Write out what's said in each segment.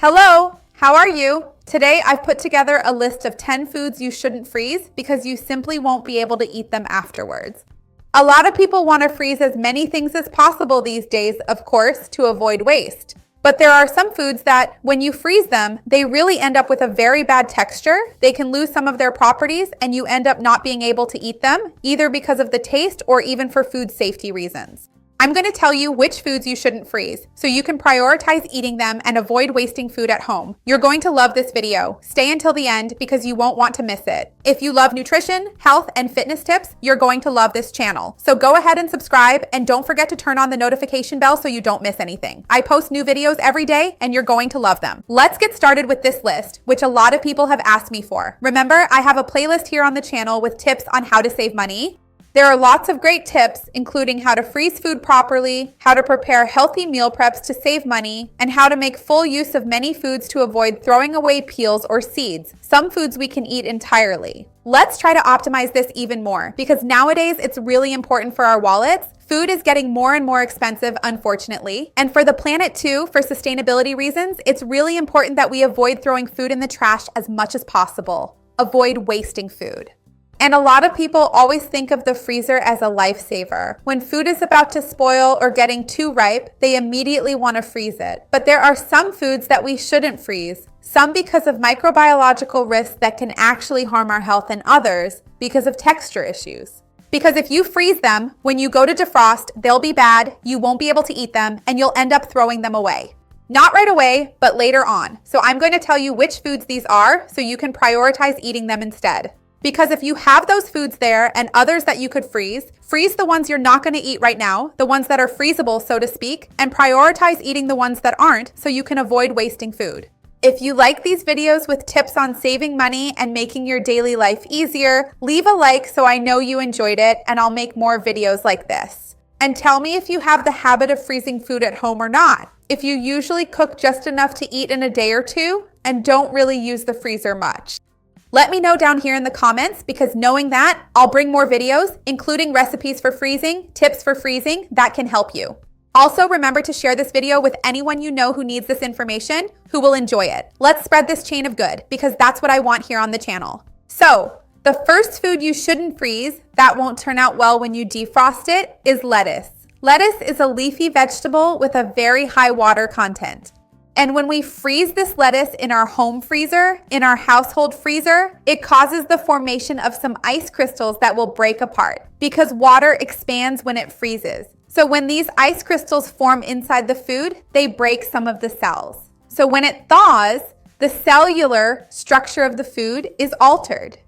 Hello, how are you? Today I've put together a list of 10 foods you shouldn't freeze because you simply won't be able to eat them afterwards. A lot of people want to freeze as many things as possible these days, of course, to avoid waste. But there are some foods that, when you freeze them, they really end up with a very bad texture. They can lose some of their properties and you end up not being able to eat them, either because of the taste or even for food safety reasons. I'm going to tell you which foods you shouldn't freeze, so you can prioritize eating them and avoid wasting food at home. You're going to love this video. Stay until the end because you won't want to miss it. If you love nutrition, health, and fitness tips, you're going to love this channel. So go ahead and subscribe, and don't forget to turn on the notification bell so you don't miss anything. I post new videos every day, and you're going to love them. Let's get started with this list, which a lot of people have asked me for. Remember, I have a playlist here on the channel with tips on how to save money. There are lots of great tips, including how to freeze food properly, how to prepare healthy meal preps to save money, and how to make full use of many foods to avoid throwing away peels or seeds. Some foods we can eat entirely. Let's try to optimize this even more, because nowadays it's really important for our wallets. Food is getting more and more expensive, unfortunately. And for the planet too, for sustainability reasons, it's really important that we avoid throwing food in the trash as much as possible. Avoid wasting food. And a lot of people always think of the freezer as a lifesaver. When food is about to spoil or getting too ripe, they immediately want to freeze it. But there are some foods that we shouldn't freeze. Some because of microbiological risks that can actually harm our health, and others because of texture issues. Because if you freeze them, when you go to defrost, they'll be bad, you won't be able to eat them, and you'll end up throwing them away. Not right away, but later on. So I'm going to tell you which foods these are so you can prioritize eating them instead. Because if you have those foods there and others that you could freeze the ones you're not going to eat right now, the ones that are freezable, so to speak, and prioritize eating the ones that aren't so you can avoid wasting food. If you like these videos with tips on saving money and making your daily life easier, leave a like so I know you enjoyed it, and I'll make more videos like this. And tell me if you have the habit of freezing food at home or not. If you usually cook just enough to eat in a day or two and don't really use the freezer much. Let me know down here in the comments, because knowing that, I'll bring more videos, including recipes for freezing, tips for freezing that can help you. Also, remember to share this video with anyone you know who needs this information, who will enjoy it. Let's spread this chain of good, because that's what I want here on the channel. So, the first food you shouldn't freeze that won't turn out well when you defrost it is lettuce. Lettuce is a leafy vegetable with a very high water content. And when we freeze this lettuce in our home freezer, in our household freezer, it causes the formation of some ice crystals that will break apart because water expands when it freezes. So when these ice crystals form inside the food, they break some of the cells. So when it thaws, the cellular structure of the food is altered.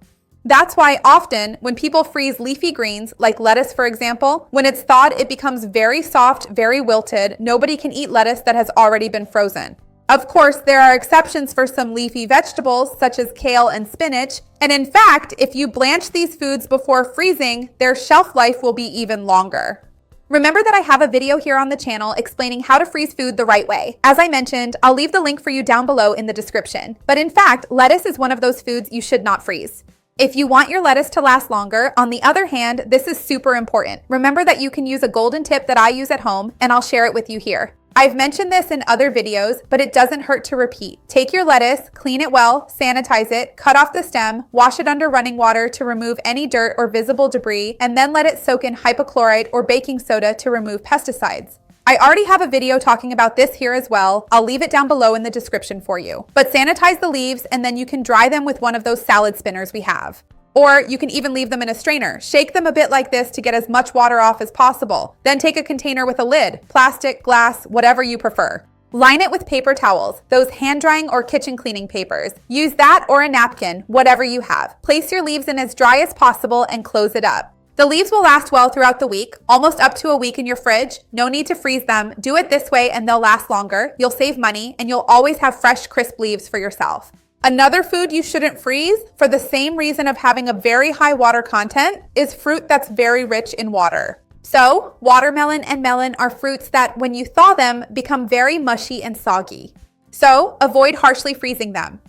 That's why often when people freeze leafy greens, like lettuce for example, when it's thawed, it becomes very soft, very wilted. Nobody can eat lettuce that has already been frozen. Of course, there are exceptions for some leafy vegetables such as kale and spinach. And in fact, if you blanch these foods before freezing, their shelf life will be even longer. Remember that I have a video here on the channel explaining how to freeze food the right way. As I mentioned, I'll leave the link for you down below in the description. But in fact, lettuce is one of those foods you should not freeze. If you want your lettuce to last longer, on the other hand, this is super important. Remember that you can use a golden tip that I use at home, and I'll share it with you here. I've mentioned this in other videos, but it doesn't hurt to repeat. Take your lettuce, clean it well, sanitize it, cut off the stem, wash it under running water to remove any dirt or visible debris, and then let it soak in hypochlorite or baking soda to remove pesticides. I already have a video talking about this here as well. I'll leave it down below in the description for you. But sanitize the leaves, and then you can dry them with one of those salad spinners we have. Or you can even leave them in a strainer. Shake them a bit like this to get as much water off as possible. Then take a container with a lid, plastic, glass, whatever you prefer. Line it with paper towels, those hand drying or kitchen cleaning papers. Use that or a napkin, whatever you have. Place your leaves in as dry as possible and close it up. The leaves will last well throughout the week, almost up to a week in your fridge. No need to freeze them. Do it this way and they'll last longer. You'll save money and you'll always have fresh, crisp leaves for yourself. Another food you shouldn't freeze, for the same reason of having a very high water content, is fruit that's very rich in water. So, watermelon and melon are fruits that, when you thaw them, become very mushy and soggy. So, avoid harshly freezing them.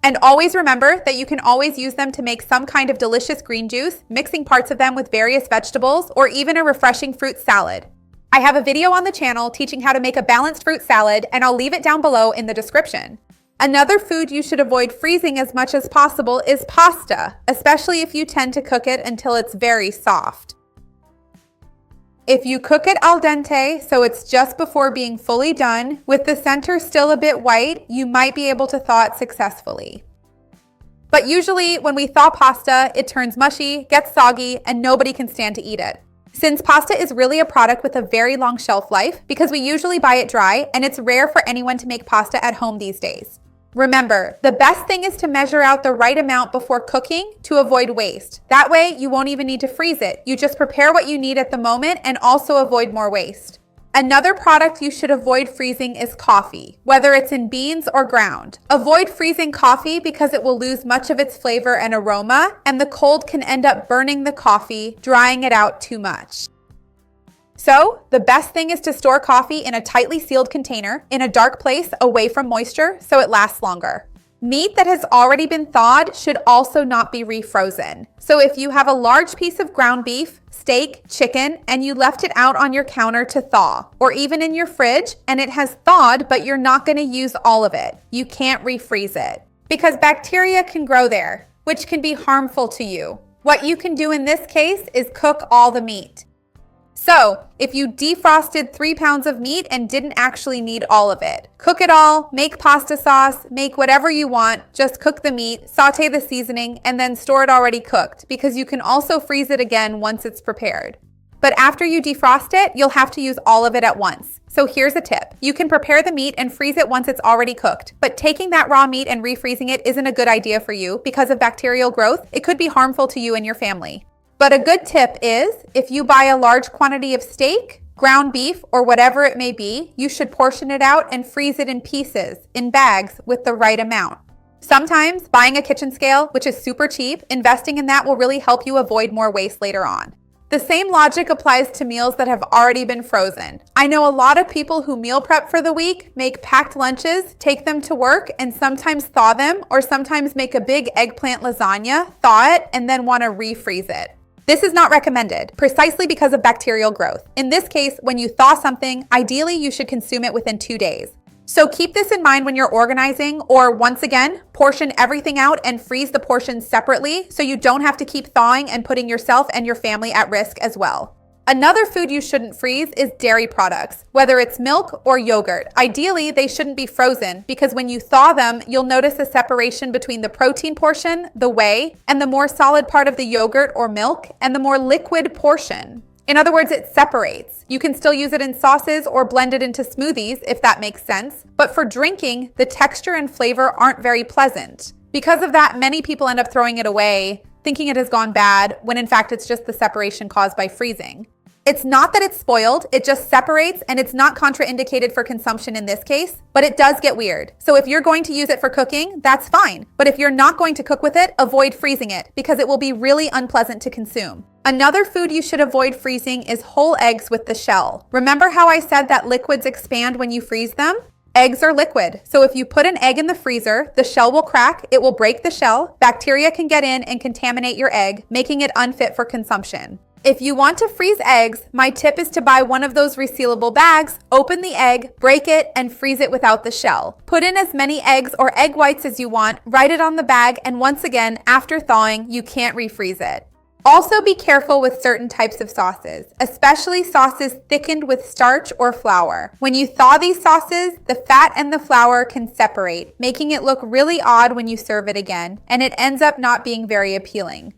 And always remember that you can always use them to make some kind of delicious green juice, mixing parts of them with various vegetables, or even a refreshing fruit salad. I have a video on the channel teaching how to make a balanced fruit salad, and I'll leave it down below in the description. Another food you should avoid freezing as much as possible is pasta, especially if you tend to cook it until it's very soft. If you cook it al dente, so it's just before being fully done, with the center still a bit white, you might be able to thaw it successfully. But usually when we thaw pasta, it turns mushy, gets soggy, and nobody can stand to eat it. Since pasta is really a product with a very long shelf life, because we usually buy it dry, and it's rare for anyone to make pasta at home these days. Remember, the best thing is to measure out the right amount before cooking to avoid waste. That way, you won't even need to freeze it. You just prepare what you need at the moment and also avoid more waste. Another product you should avoid freezing is coffee, whether it's in beans or ground. Avoid freezing coffee because it will lose much of its flavor and aroma, and the cold can end up burning the coffee, drying it out too much. So, the best thing is to store coffee in a tightly sealed container in a dark place away from moisture so it lasts longer. Meat that has already been thawed should also not be refrozen. So if you have a large piece of ground beef, steak, chicken, and you left it out on your counter to thaw, or even in your fridge, and it has thawed but you're not going to use all of it, you can't refreeze it. Because bacteria can grow there, which can be harmful to you. What you can do in this case is cook all the meat. So, if you defrosted 3 pounds of meat and didn't actually need all of it, cook it all, make pasta sauce, make whatever you want, just cook the meat, saute the seasoning, and then store it already cooked, because you can also freeze it again once it's prepared. But after you defrost it, you'll have to use all of it at once. So here's a tip. You can prepare the meat and freeze it once it's already cooked, but taking that raw meat and refreezing it isn't a good idea for you because of bacterial growth. It could be harmful to you and your family. But a good tip is, if you buy a large quantity of steak, ground beef, or whatever it may be, you should portion it out and freeze it in pieces, in bags, with the right amount. Sometimes buying a kitchen scale, which is super cheap, investing in that will really help you avoid more waste later on. The same logic applies to meals that have already been frozen. I know a lot of people who meal prep for the week, make packed lunches, take them to work, and sometimes thaw them, or sometimes make a big eggplant lasagna, thaw it, and then want to refreeze it. This is not recommended, precisely because of bacterial growth. In this case, when you thaw something, ideally you should consume it within 2 days. So keep this in mind when you're organizing, or once again, portion everything out and freeze the portions separately so you don't have to keep thawing and putting yourself and your family at risk as well. Another food you shouldn't freeze is dairy products, whether it's milk or yogurt. Ideally, they shouldn't be frozen because when you thaw them, you'll notice a separation between the protein portion, the whey, and the more solid part of the yogurt or milk, and the more liquid portion. In other words, it separates. You can still use it in sauces or blend it into smoothies if that makes sense, but for drinking, the texture and flavor aren't very pleasant. Because of that, many people end up throwing it away, thinking it has gone bad, when in fact it's just the separation caused by freezing. It's not that it's spoiled, it just separates, and it's not contraindicated for consumption in this case, but it does get weird. So if you're going to use it for cooking, that's fine. But if you're not going to cook with it, avoid freezing it because it will be really unpleasant to consume. Another food you should avoid freezing is whole eggs with the shell. Remember how I said that liquids expand when you freeze them? Eggs are liquid, so if you put an egg in the freezer, the shell will crack, it will break the shell, bacteria can get in and contaminate your egg, making it unfit for consumption. If you want to freeze eggs, my tip is to buy one of those resealable bags, open the egg, break it, and freeze it without the shell. Put in as many eggs or egg whites as you want, write it on the bag, and once again, after thawing, you can't refreeze it. Also be careful with certain types of sauces, especially sauces thickened with starch or flour. When you thaw these sauces, the fat and the flour can separate, making it look really odd when you serve it again, and it ends up not being very appealing.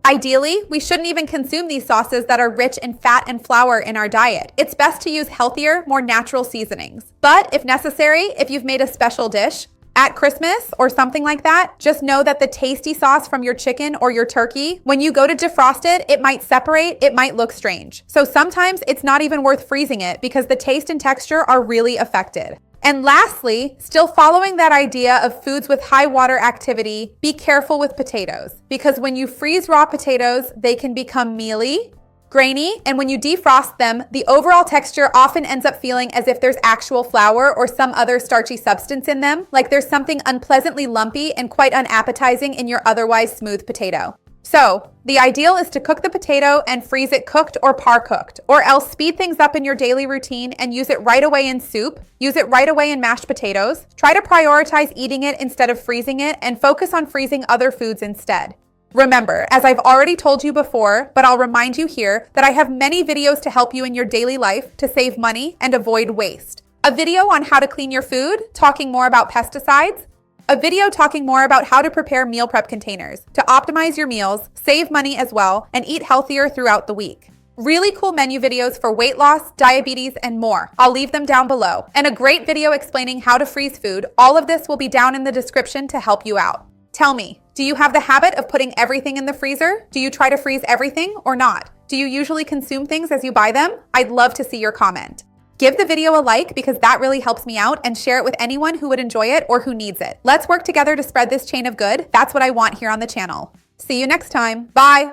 Ideally, we shouldn't even consume these sauces that are rich in fat and flour in our diet. It's best to use healthier, more natural seasonings. But if necessary, if you've made a special dish at Christmas or something like that, just know that the tasty sauce from your chicken or your turkey, when you go to defrost it, it might separate, it might look strange. So sometimes it's not even worth freezing it because the taste and texture are really affected. And lastly, still following that idea of foods with high water activity, be careful with potatoes because when you freeze raw potatoes, they can become mealy, grainy, and when you defrost them, the overall texture often ends up feeling as if there's actual flour or some other starchy substance in them, like there's something unpleasantly lumpy and quite unappetizing in your otherwise smooth potato. So, the ideal is to cook the potato and freeze it cooked or par-cooked, or else speed things up in your daily routine and use it right away in soup, use it right away in mashed potatoes. Try to prioritize eating it instead of freezing it and focus on freezing other foods instead. Remember, as I've already told you before, but I'll remind you here, that I have many videos to help you in your daily life to save money and avoid waste. A video on how to clean your food, talking more about pesticides. A video talking more about how to prepare meal prep containers to optimize your meals, save money as well, and eat healthier throughout the week. Really cool menu videos for weight loss, diabetes, and more. I'll leave them down below. And a great video explaining how to freeze food. All of this will be down in the description to help you out. Tell me, do you have the habit of putting everything in the freezer? Do you try to freeze everything or not? Do you usually consume things as you buy them? I'd love to see your comment. Give the video a like because that really helps me out, and share it with anyone who would enjoy it or who needs it. Let's work together to spread this chain of good. That's what I want here on the channel. See you next time. Bye.